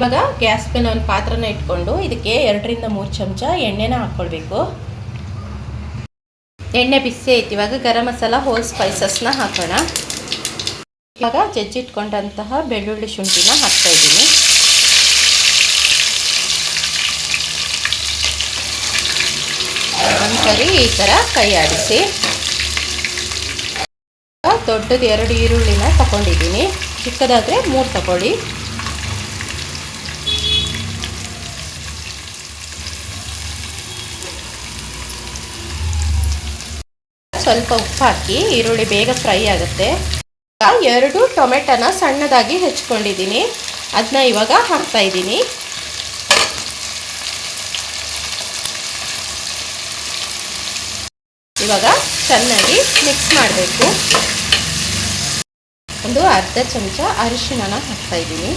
ಇವಾಗ ಗ್ಯಾಸ್ ಮೇಲೆ ಒಂದು ಪಾತ್ರನ ಇಟ್ಕೊಂಡು ಇದಕ್ಕೆ 2 ರಿಂದ 3 ಚಮಚ ಎಣ್ಣೆನ ಹಾಕ್ಕೊಳ್ಬೇಕು. ಎಣ್ಣೆ ಬಿಸಿ ಐತಿ. ಇವಾಗ ಗರಂ ಮಸಾಲ ಹೋಲ್ ಸ್ಪೈಸಸ್ನ ಹಾಕೋಣ. ಇವಾಗ ಜಜ್ಜಿಟ್ಕೊಂಡಂತಹ ಬೆಳ್ಳುಳ್ಳಿ ಶುಂಠಿನ ಹಾಕ್ತಾ ಇದ್ದೀನಿ. ಒಂದ್ಸರಿ ಈ ಥರ ಕೈ ಆಡಿಸಿ. ದೊಡ್ಡದು 2 ಈರುಳ್ಳಿನ ತಗೊಂಡಿದ್ದೀನಿ. ಚಿಕ್ಕದಾದರೆ 3 ತಗೊಳ್ಳಿ. ಸ್ವಲ್ಪ ಉಪ್ಪು ಹಾಕಿ ಈರುಳ್ಳಿ ಬೇಗ ಫ್ರೈ ಆಗುತ್ತೆ. 2 ಟೊಮೆಟೊನ ಸಣ್ಣದಾಗಿ ಹೆಚ್ಚಿಕೊಂಡಿದ್ದೀನಿ. ಅದನ್ನ ಇವಾಗ ಹಾಕ್ತಾ ಇದ್ದೀನಿ. ಇವಾಗ ಚೆನ್ನಾಗಿ ಮಿಕ್ಸ್ ಮಾಡಬೇಕು. ಒಂದು ಅರ್ಧ ಚಮಚ ಅರಿಶಿಣನ ಹಾಕ್ತಾ ಇದ್ದೀನಿ.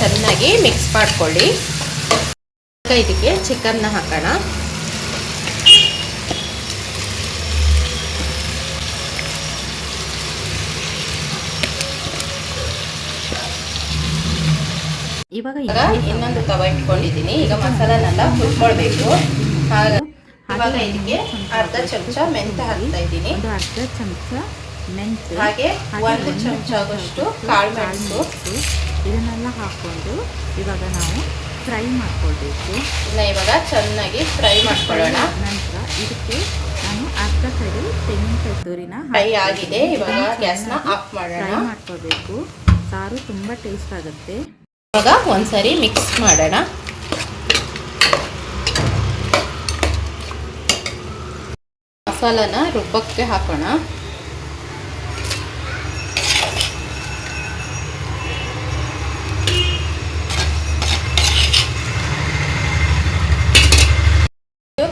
ಚೆನ್ನಾಗಿ ಮಿಕ್ಸ್ ಮಾಡ್ಕೊಳ್ಳಿ. ಇದಕ್ಕೆ ಚಿಕನ್ನ ಹಾಕೋಣ. ಇವಾಗ ಇನ್ನೊಂದು ತವ ಇಟ್ಕೊಂಡಿದ್ದೀನಿ. ಈಗ ಮಸಾಲನೆಲ್ಲ ಹುರ್ಕೊಳ್ಬೇಕು. ಇವಾಗ ಇದಕ್ಕೆ ಅರ್ಧ ಚಮಚ ಮೆಂತ್ಯ ಹಾಕ್ತಾ ಇದ್ದೀನಿ. ಅರ್ಧ ಚಮಚ ಮೆಂತ್ಯ, ಹಾಗೆ 1 ಚಮಚ ಆಗೋಷ್ಟು ಕಾಳು ಮೆಣಸು. ಇದನ್ನೆಲ್ಲ ಹಾಕ್ಕೊಂಡು ಇವಾಗ ನಾವು ಫ್ರೈ ಮಾಡ್ಕೊಳ್ಬೇಕು. ಇವಾಗ ಚೆನ್ನಾಗಿ ಫ್ರೈ ಮಾಡ್ಕೊಳ್ಳೋಣ. ನಂತರ ಇದಕ್ಕೆ ನಾನು ಅರ್ಧ ಕಡೆ ತೆಂಗಿನಕಾಯಿ ತುರಿನ ಫ್ರೈ ಆಗಿದೆ. ಇವಾಗ ಗ್ಯಾಸ್ನ ಆಫ್ ಮಾಡೋಣ. ಫ್ರೈ ಮಾಡ್ಕೋಬೇಕು. ಸಾರು ತುಂಬ ಟೇಸ್ಟ್ ಆಗುತ್ತೆ. ಇವಾಗ ಒಂದ್ಸರಿ ಮಿಕ್ಸ್ ಮಾಡೋಣ. ಮಸಾಲಾನ ರುಬ್ಬಕ್ಕೆ ಹಾಕೋಣ.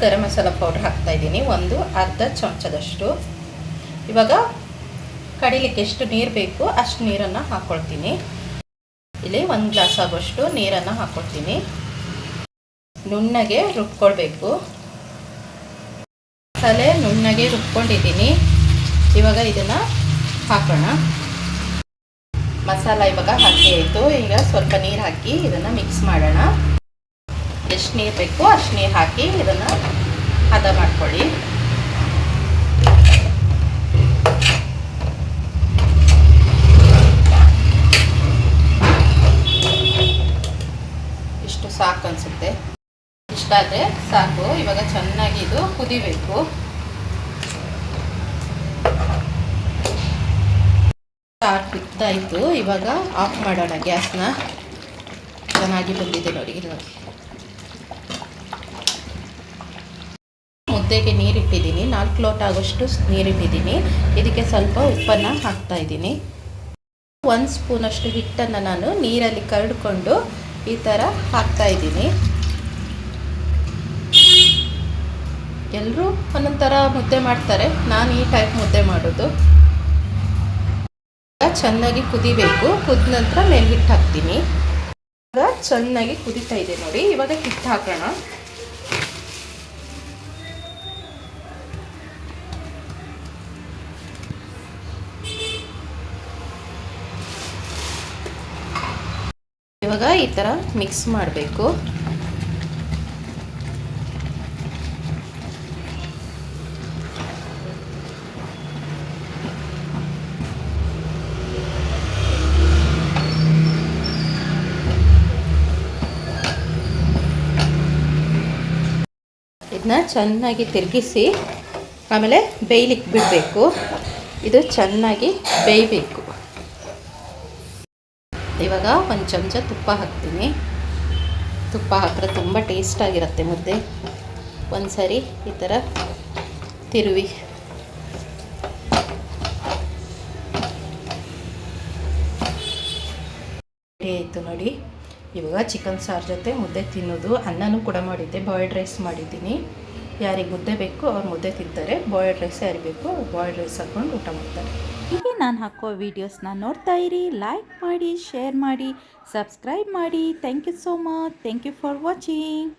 ಗರಂ ಮಸಾಲ ಪೌಡರ್ ಹಾಕ್ತಾ ಇದ್ದೀನಿ. ಒಂದು ಅರ್ಧ ಚಮಚದಷ್ಟು. ಇವಾಗ ಕಡಿಲಿಕ್ಕೆ ಎಷ್ಟು ನೀರು ಬೇಕು ಅಷ್ಟು ನೀರನ್ನು ಹಾಕ್ಕೊಳ್ತೀನಿ. ಇಲ್ಲಿ 1 ಗ್ಲಾಸ್ ಆಗೋಷ್ಟು ನೀರನ್ನು ಹಾಕ್ಕೊಳ್ತೀನಿ. ನುಣ್ಣಗೆ ರುಬ್ಕೊಳ್ಬೇಕು. ಮಸಾಲೆ ನುಣ್ಣಗೆ ರುಬ್ಕೊಂಡಿದ್ದೀನಿ. ಇವಾಗ ಇದನ್ನು ಹಾಕೋಣ. ಮಸಾಲ ಇವಾಗ ಹಾಕಿ ಆಯಿತು. ಈಗ ಸ್ವಲ್ಪ ನೀರು ಹಾಕಿ ಇದನ್ನು ಮಿಕ್ಸ್ ಮಾಡೋಣ. ಎಷ್ಟು ನೀರು ಬೇಕು ಅಷ್ಟು ನೀರು ಹಾಕಿ ಇದನ್ನು ಹದ ಮಾಡ್ಕೊಳ್ಳಿ. ಇಷ್ಟು ಸಾಕು ಅನಿಸುತ್ತೆ. ಇಷ್ಟಾದರೆ ಸಾಕು. ಇವಾಗ ಚೆನ್ನಾಗಿ ಇದು ಕುದಿಬೇಕು. ಸಾಕು ಕುದ್ದಾಯಿತು. ಇವಾಗ ಆಫ್ ಮಾಡೋಣ ಗ್ಯಾಸ್ನ. ಚೆನ್ನಾಗಿ ಬಂದಿದೆ ನೋಡಿ. ಮುದ್ದೆಗೆ ನೀರಿಟ್ಟಿದ್ದೀನಿ. 4 ಲೋಟ ಆಗೋಷ್ಟು ನೀರಿಟ್ಟಿದ್ದೀನಿ. ಇದಕ್ಕೆ ಸ್ವಲ್ಪ ಉಪ್ಪನ್ನು ಹಾಕ್ತಾ ಇದ್ದೀನಿ. 1 ಸ್ಪೂನಷ್ಟು ಹಿಟ್ಟನ್ನು ನಾನು ನೀರಲ್ಲಿ ಕರಡ್ಕೊಂಡು ಈ ಥರ ಹಾಕ್ತಾ ಇದ್ದೀನಿ. ಎಲ್ಲರೂ ಒಂದೊಂದು ಥರ ಮುದ್ದೆ ಮಾಡ್ತಾರೆ. ನಾನು ಈ ಟೈಪ್ ಮುದ್ದೆ ಮಾಡೋದು. ಚೆನ್ನಾಗಿ ಕುದಿಬೇಕು. ಕುದ ನಂತರ ಮೇಲೆ ಹಿಟ್ಟು ಹಾಕ್ತೀನಿ. ಇವಾಗ ಚೆನ್ನಾಗಿ ಕುದೀತಾ ಇದೆ ನೋಡಿ. ಇವಾಗ ಹಿಟ್ಟು ಹಾಕೋಣ. ಇವಾಗ ಈ ಥರ ಮಿಕ್ಸ್ ಮಾಡಬೇಕು. ಇದನ್ನ ಚೆನ್ನಾಗಿ ತಿರುಗಿಸಿ ಆಮೇಲೆ ಬೇಯಲಿಕ್ಕೆ ಬಿಡಬೇಕು. ಇದು ಚೆನ್ನಾಗಿ ಬೇಯಬೇಕು. ಇವಾಗ 1 ಚಮಚ ತುಪ್ಪ ಹಾಕ್ತೀನಿ. ತುಪ್ಪ ಹಾಕಿದ್ರೆ ತುಂಬ ಟೇಸ್ಟಾಗಿರುತ್ತೆ ಮುದ್ದೆ. ಒಂದು ಸರಿ ಈ ಥರ ತಿರುವಿ. ಆಯಿತು ನೋಡಿ. ಇವಾಗ ಚಿಕನ್ ಸಾರು ಜೊತೆ ಮುದ್ದೆ ತಿನ್ನೋದು. ಅನ್ನನೂ ಕೂಡ ಮಾಡಿದ್ದೆ. ಬಾಯ್ಲ್ಡ್ ರೈಸ್ ಮಾಡಿದ್ದೀನಿ. ಯಾರಿಗೆ ಮುದ್ದೆ ಬೇಕು ಅವ್ರು ಮುದ್ದೆ ತಿಂತಾರೆ. ಬಾಯ್ಲ್ಡ್ ರೈಸ್ ಯಾರಿಗೆ ಬೇಕು ಬಾಯ್ಲ್ಡ್ ರೈಸ್ ಹಾಕ್ಕೊಂಡು ಊಟ ಮಾಡ್ತಾರೆ. ಹೀಗೆ ನಾನು ಹಾಕೋ ವೀಡಿಯೋಸ್ನ ನೋಡ್ತಾ ಇರಿ. ಲೈಕ್ ಮಾಡಿ, ಶೇರ್ ಮಾಡಿ, ಸಬ್ಸ್ಕ್ರೈಬ್ ಮಾಡಿ. Thank you so much. Thank you for watching.